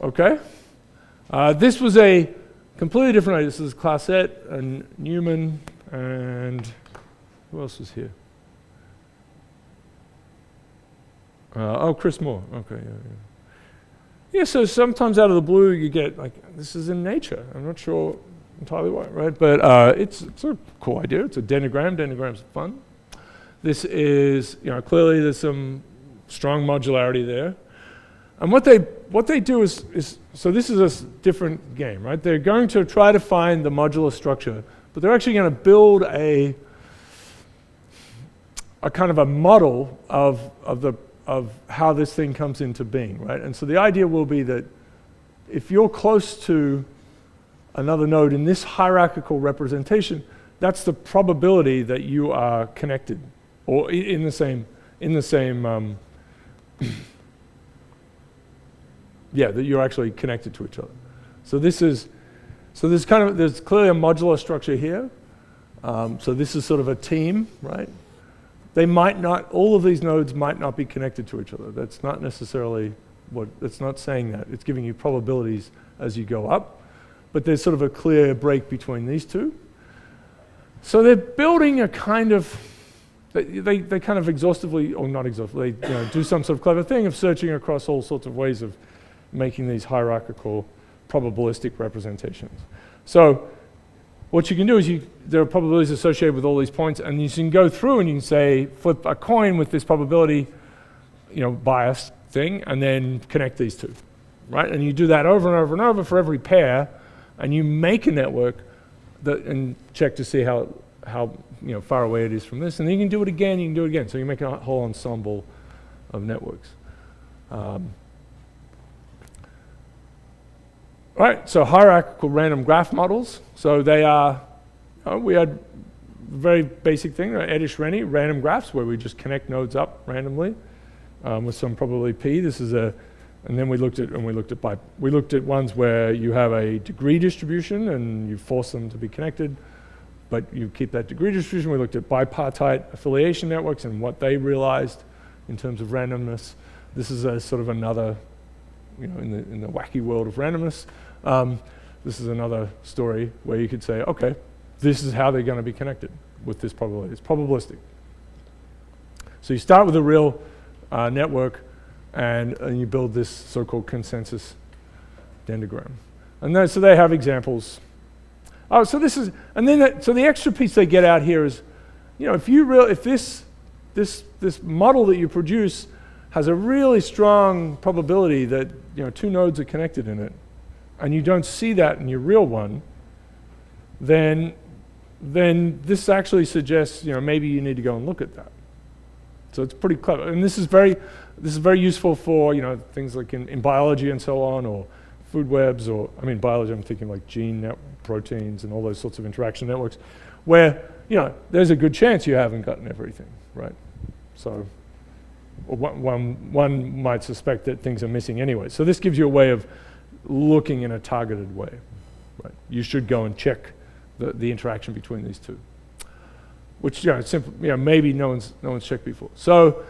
Okay. This was a completely different idea. This is Classett and Newman and who else was here? Chris Moore. Okay, yeah. Yeah, so sometimes out of the blue you get like, this is in nature. I'm not sure entirely why, right? But it's a cool idea. It's a dendrogram. Dendrograms are fun. This is, clearly there's some strong modularity there. And what they do is so this is a different game, right? They're going to try to find the modular structure, but they're actually going to build a kind of a model of how this thing comes into being, right? And so the idea will be that if you're close to another node in this hierarchical representation, that's the probability that you are connected, or in the same yeah, that you're actually connected to each other. So there's clearly a modular structure here. So this is sort of a team, right? They might not, all of these nodes might not be connected to each other. That's not necessarily that's not saying that. It's giving you probabilities as you go up, but there's sort of a clear break between these two. So they're building a kind of, they kind of exhaustively, or not exhaustively, do some sort of clever thing of searching across all sorts of ways of making these hierarchical probabilistic representations. So what you can do is there are probabilities associated with all these points, and you can go through and you can say, flip a coin with this probability, bias thing, and then connect these two, right? And you do that over and over and over for every pair, and you make a network and check to see how far away it is from this, and then you can do it again, so you make a whole ensemble of networks. Right, so hierarchical random graph models. So they are, we had a very basic thing, Edish-Rennie, random graphs, where we just connect nodes up randomly with some probability p. This is and then we looked at ones where you have a degree distribution and you force them to be connected, but you keep that degree distribution. We looked at bipartite affiliation networks and what they realized in terms of randomness. This is a sort of another, in the wacky world of randomness. This is another story where you could say, okay, this is how they're going to be connected with this probability. It's probabilistic. So you start with a real network, and you build this so-called consensus dendrogram. And so they have examples. Oh, so this is, and then so the extra piece they get out here is, if this model that you produce has a really strong probability that two nodes are connected in it, and you don't see that in your real one, then this actually suggests maybe you need to go and look at that. So it's pretty clever, and this is very useful for things like in biology and so on, or food webs, or biology. I'm thinking like gene proteins and all those sorts of interaction networks, where there's a good chance you haven't gotten everything right. So one might suspect that things are missing anyway. So this gives you a way of looking in a targeted way. Right? You should go and check the interaction between these two, which maybe no one's checked before. So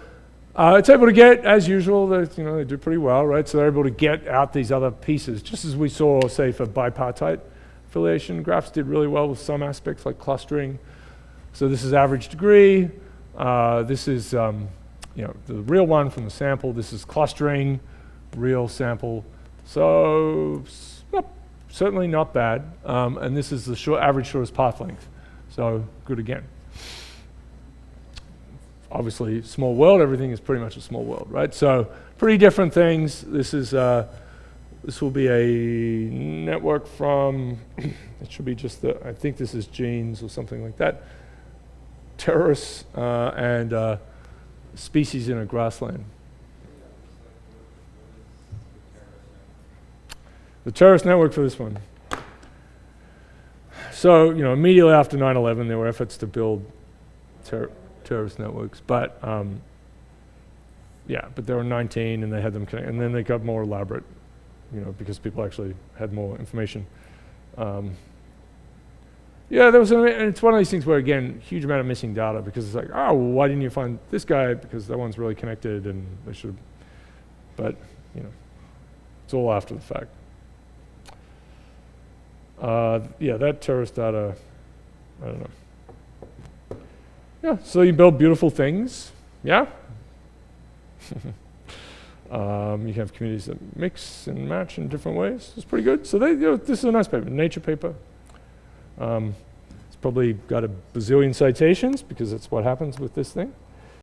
it's able to get, as usual, they do pretty well, right? So they're able to get out these other pieces, just as we saw, say, for bipartite affiliation. Graphs did really well with some aspects like clustering. So this is average degree. This is the real one from the sample. This is clustering, real sample. So certainly not bad. And this is the average shortest path length. So good again. Obviously, small world. Everything is pretty much a small world, right? So pretty different things. This will be a network from. It should be just I think this is genes or something like that. Terrorists and species in a grassland. The terrorist network for this one. So, immediately after 9/11, there were efforts to build terrorist networks, but but there were 19, and they had them connect, and then they got more elaborate, because people actually had more information. It's one of these things where, again, huge amount of missing data, because it's like, oh, well, why didn't you find this guy? Because that one's really connected, and they should have, but, It's all after the fact. Yeah, that terrorist data, I don't know. Yeah, so you build beautiful things, yeah? You have communities that mix and match in different ways. It's pretty good. So this is a nice paper, Nature paper. It's probably got a bazillion citations because that's what happens with this thing.